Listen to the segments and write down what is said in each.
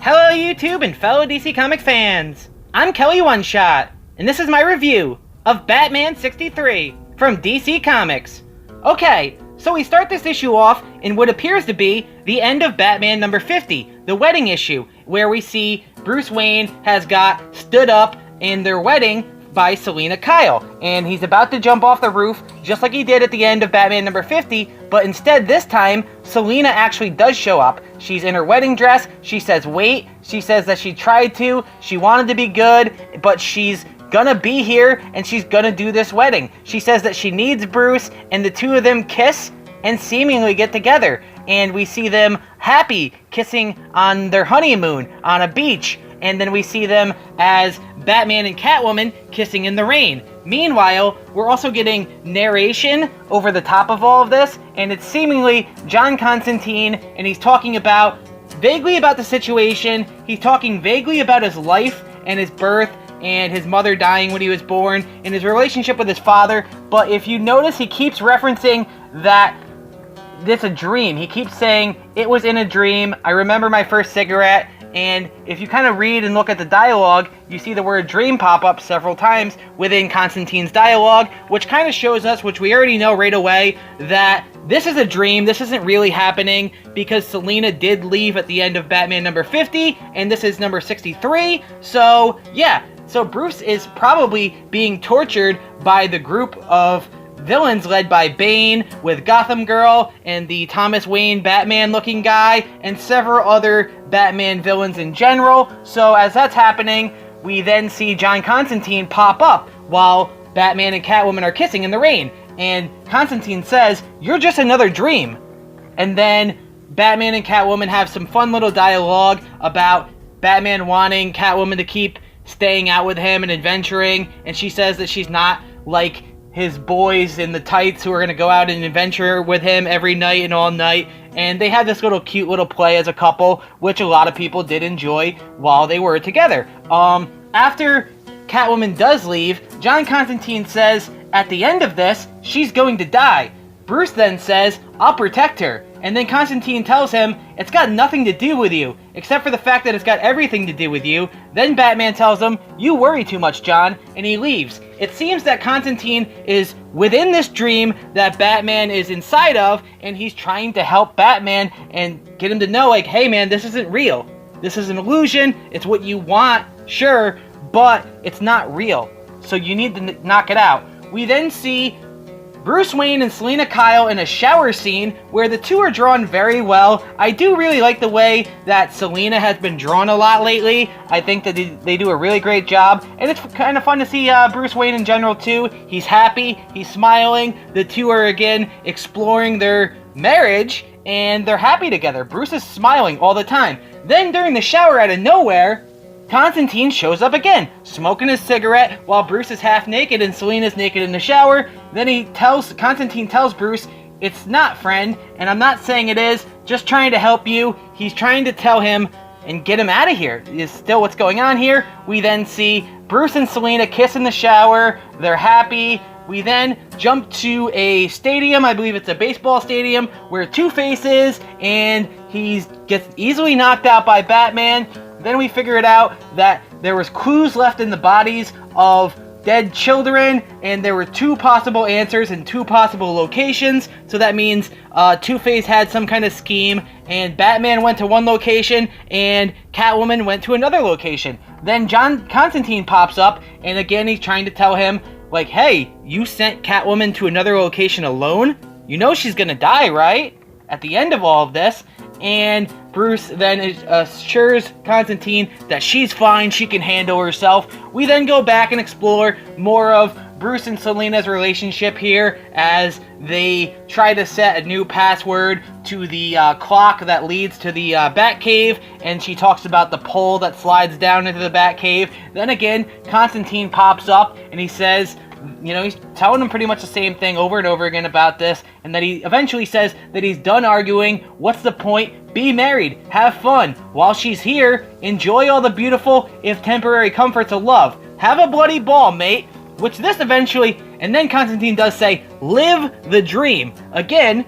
Hello YouTube and fellow DC Comics fans! I'm Kelly One Shot, and this is my review of Batman 63 from DC Comics. Okay, so we start this issue off in what appears to be the end of Batman number 50, the wedding issue, where we see Bruce Wayne has got stood up in their wedding by Selina Kyle, and he's about to jump off the roof just like he did at the end of Batman number 50, but instead this time Selina actually does show up. She's in her wedding dress. She says wait, she says that she tried to, she wanted to be good, but she's gonna be here and she's gonna do this wedding. She says that she needs Bruce, and the two of them kiss and seemingly get together, and we see them happy kissing on their honeymoon on a beach. And then we see them as Batman and Catwoman kissing in the rain. Meanwhile, we're also getting narration over the top of all of this, and it's seemingly John Constantine, and he's talking vaguely about the situation. He's talking vaguely about his life and his birth and his mother dying when he was born and his relationship with his father. But if you notice, he keeps referencing that it's a dream. He keeps saying, it was in a dream, I remember my first cigarette. And if you kind of read and look at the dialogue, you see the word dream pop up several times within Constantine's dialogue, which kind of shows us, which we already know right away, that this is a dream. This isn't really happening, because Selina did leave at the end of Batman number 50, and this is number 63. So yeah, so Bruce is probably being tortured by the group of villains led by Bane, with Gotham Girl and the Thomas Wayne Batman looking guy, and several other Batman villains in general. So as that's happening, we then see John Constantine pop up while Batman and Catwoman are kissing in the rain, and Constantine says, "You're just another dream." And then Batman and Catwoman have some fun little dialogue about Batman wanting Catwoman to keep staying out with him and adventuring, and she says that she's not like his boys in the tights who are going to go out and adventure with him every night and all night. And they had this cute little play as a couple, which a lot of people did enjoy while they were together. After Catwoman does leave, John Constantine says, at the end of this, she's going to die. Bruce then says, I'll protect her. And then Constantine tells him, it's got nothing to do with you, except for the fact that it's got everything to do with you. Then Batman tells him, you worry too much, John, and he leaves. It seems that Constantine is within this dream that Batman is inside of, and he's trying to help Batman and get him to know, like, hey man, this isn't real. This is an illusion. It's what you want, sure, but it's not real. So you need to knock it out. We then see Bruce Wayne and Selina Kyle in a shower scene where the two are drawn very well. I do really like the way that Selina has been drawn a lot lately. I think that they do a really great job, and it's kind of fun to see Bruce Wayne in general too. He's happy, he's smiling. The two are again exploring their marriage, and they're happy together. Bruce is smiling all the time. Then during the shower, out of nowhere, Constantine shows up again, smoking his cigarette while Bruce is half naked and Selina's naked in the shower. Then Constantine tells Bruce, it's not, friend, and I'm not saying it is, just trying to help you. He's trying to tell him and get him out of here, is still what's going on here. We then see Bruce and Selina kiss in the shower, they're happy. We then jump to a stadium, I believe it's a baseball stadium, where Two-Face is, and he gets easily knocked out by Batman. Then we figure it out that there was clues left in the bodies of dead children, and there were two possible answers and two possible locations. So that means Two-Face had some kind of scheme, and Batman went to one location and Catwoman went to another location. Then John Constantine pops up, and again he's trying to tell him, like, hey, you sent Catwoman to another location alone? You know she's gonna die, right? At the end of all of this. And Bruce then assures Constantine that she's fine, she can handle herself. We then go back and explore more of Bruce and Selina's relationship here as they try to set a new password to the clock that leads to the Batcave, and she talks about the pole that slides down into the Batcave. Then again, Constantine pops up and he says, you know, he's telling him pretty much the same thing over and over again about this, and that he eventually says that he's done arguing. What's the point? Be married, have fun. While she's here, enjoy all the beautiful, if temporary, comforts of love. Have a bloody ball, mate. Which this eventually, and then Constantine does say, live the dream. Again,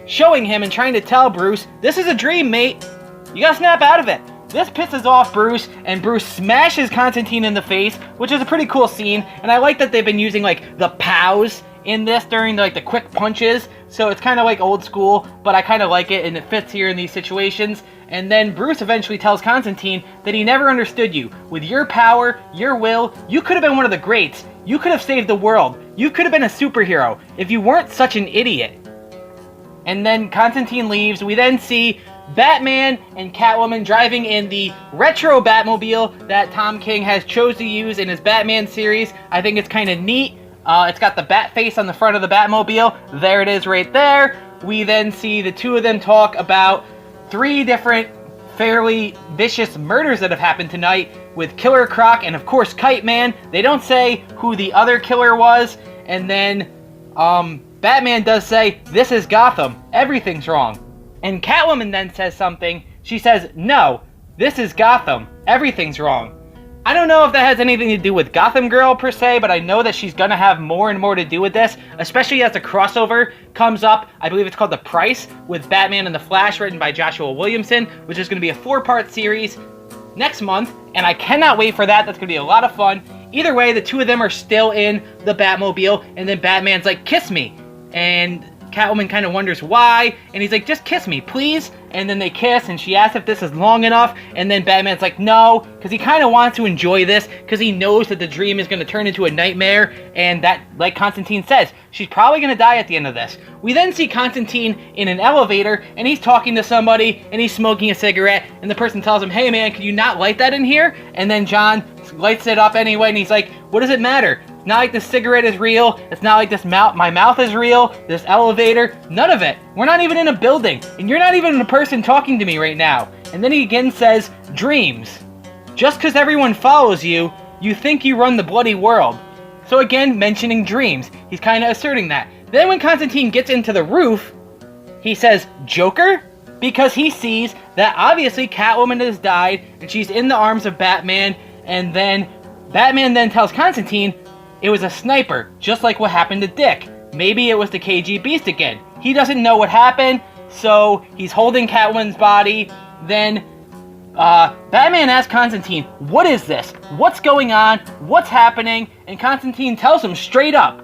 showing him and trying to tell Bruce, this is a dream, mate. You gotta snap out of it. this pisses off Bruce, and Bruce smashes Constantine in the face, which is a pretty cool scene, and I like that they've been using, like, the POWs in this during, like, the quick punches, so it's kind of like old school, but I kind of like it, and it fits here in these situations. And then Bruce eventually tells Constantine that he never understood you. With your power, your will, you could have been one of the greats. You could have saved the world. You could have been a superhero if you weren't such an idiot. And then Constantine leaves. We then see Batman and Catwoman driving in the retro Batmobile that Tom King has chose to use in his Batman series. I think it's kind of neat. It's got the bat face on the front of the Batmobile. There it is right there. We then see the two of them talk about 3 different fairly vicious murders that have happened tonight with Killer Croc and, of course, Kite Man. They don't say who the other killer was. And then Batman does say, "This is Gotham. Everything's wrong." And Catwoman then says something. She says, "No, this is Gotham. Everything's wrong." I don't know if that has anything to do with Gotham Girl per se, but I know that she's going to have more and more to do with this, especially as the crossover comes up. I believe it's called The Price, with Batman and the Flash, written by Joshua Williamson, which is going to be a 4-part series next month, and I cannot wait for that. That's going to be a lot of fun. Either way, the two of them are still in the Batmobile, and then Batman's like, "Kiss me," and Catwoman kind of wonders why, and he's like, "Just kiss me, please." And then they kiss, and she asks if this is long enough, and then Batman's like, "No," because he kind of wants to enjoy this, because he knows that the dream is going to turn into a nightmare, and that, like Constantine says, she's probably going to die at the end of this. We then see Constantine in an elevator, and he's talking to somebody, and he's smoking a cigarette, and the person tells him, "Hey man, can you not light that in here?" And then John lights it up anyway, and he's like, "What does it matter? It's not like this cigarette is real. It's not like my mouth is real. This elevator, none of it. We're not even in a building, and you're not even a person talking to me right now." And then he again says, "Dreams. Just because everyone follows you, you think you run the bloody world." So again, mentioning dreams. He's kind of asserting that. Then when Constantine gets into the roof, he says, "Joker?" Because he sees that obviously Catwoman has died, and she's in the arms of Batman, and then Batman then tells Constantine, it was a sniper, just like what happened to Dick. Maybe it was the KG Beast again. He doesn't know what happened, so he's holding Catwoman's body. Then Batman asks Constantine, "What is this? What's going on? What's happening?" And Constantine tells him straight up,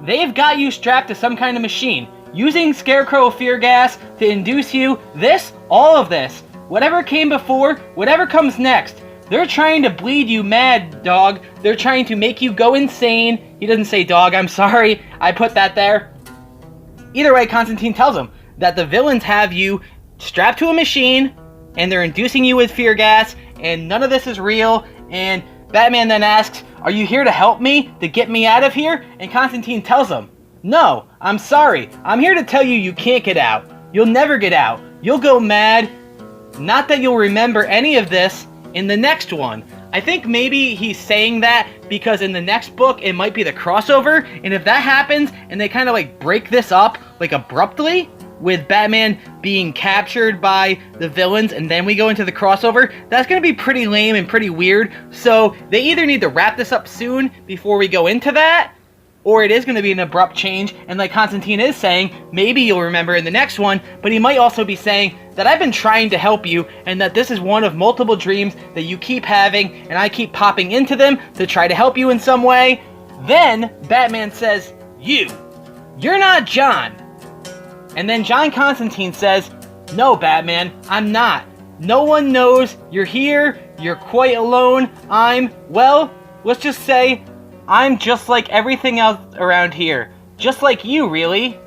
"They've got you strapped to some kind of machine, using Scarecrow fear gas to induce you this, all of this. Whatever came before, whatever comes next. They're trying to bleed you mad, dog. They're trying to make you go insane." He doesn't say dog, I'm sorry, I put that there. Either way, Constantine tells him that the villains have you strapped to a machine, and they're inducing you with fear gas, and none of this is real. And Batman then asks, "Are you here to help me, to get me out of here?" And Constantine tells him, "No, I'm sorry. I'm here to tell you you can't get out. You'll never get out. You'll go mad. Not that you'll remember any of this in the next one." I think maybe he's saying that because in the next book it might be the crossover, and if that happens and they kind of like break this up like abruptly with Batman being captured by the villains and then we go into the crossover, that's going to be pretty lame and pretty weird. So they either need to wrap this up soon before we go into that, or it is going to be an abrupt change, and like Constantine is saying, maybe you'll remember in the next one, but he might also be saying that I've been trying to help you, and that this is one of multiple dreams that you keep having, and I keep popping into them to try to help you in some way. Then Batman says, You're not John." And then John Constantine says, "No, Batman, I'm not. No one knows you're here. You're quite alone. Well, let's just say I'm just like everything else around here. Just like you, really.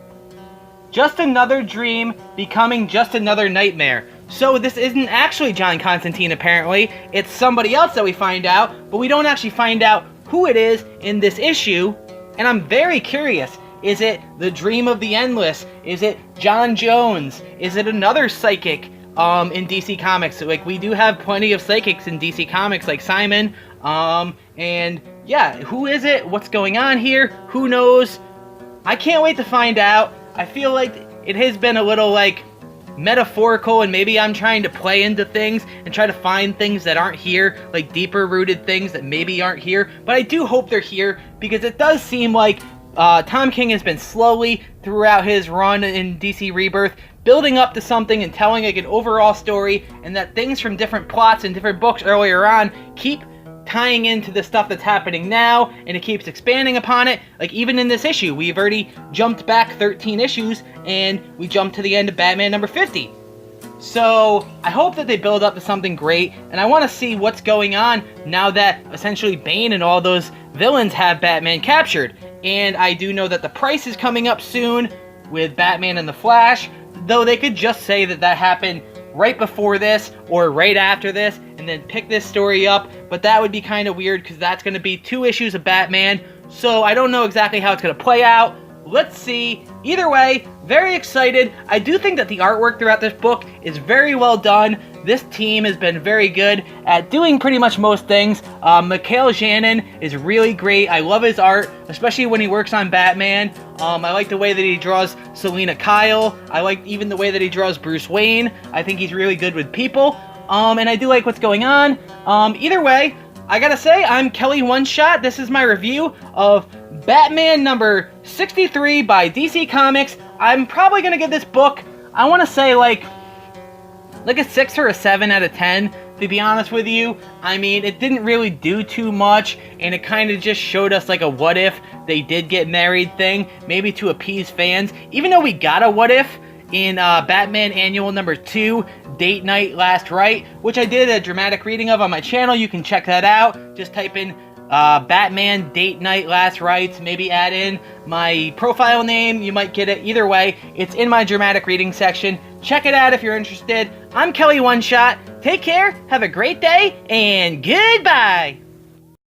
Just another dream becoming just another nightmare." So this isn't actually John Constantine, apparently. It's somebody else that we find out, but we don't actually find out who it is in this issue. And I'm very curious. Is it the Dream of the Endless? Is it John Jones? Is it another psychic in DC Comics? Like, we do have plenty of psychics in DC Comics, like Simon. And yeah, who is it? What's going on here? Who knows? I can't wait to find out. I feel like it has been a little, like, metaphorical, and maybe I'm trying to play into things and try to find things that aren't here, like deeper rooted things that maybe aren't here. But I do hope they're here, because it does seem like Tom King has been slowly, throughout his run in DC Rebirth, building up to something and telling like an overall story, and that things from different plots and different books earlier on keep tying into the stuff that's happening now, and it keeps expanding upon it. Like even in this issue, we've already jumped back 13 issues, and we jumped to the end of Batman number 50. So I hope that they build up to something great, and I want to see what's going on now that essentially Bane and all those villains have Batman captured. And I do know that the price is coming up soon with Batman and the Flash, though they could just say that that happened right before this or right after this and then pick this story up, but that would be kind of weird because that's going to be 2 issues of Batman, so I don't know exactly how it's going to play out. Let's see. Either way, very excited. I do think that the artwork throughout this book is very well done. This team has been very good at doing pretty much most things. Mikhail Shannon is really great. I love his art, especially when he works on Batman. I like the way that he draws Selina Kyle. I like even the way that he draws Bruce Wayne. I think he's really good with people. And I do like what's going on. Either way, I gotta say, I'm Kelly One Shot. This is my review of Batman number 63 by DC Comics. I'm probably gonna give this book, I want to say like a 6 or a 7 out of 10, to be honest with you. I mean, it didn't really do too much, and it kind of just showed us like a what if they did get married thing, maybe to appease fans, even though we got a what if in Batman Annual number 2, Date Night Last Right, which I did a dramatic reading of on my channel. You can check that out. Just type in Batman Date Night Last Rites, maybe add in my profile name, you might get it. Either way, it's in my dramatic reading section. Check it out if you're interested. I'm Kelly One Shot. Take care, have a great day, and goodbye!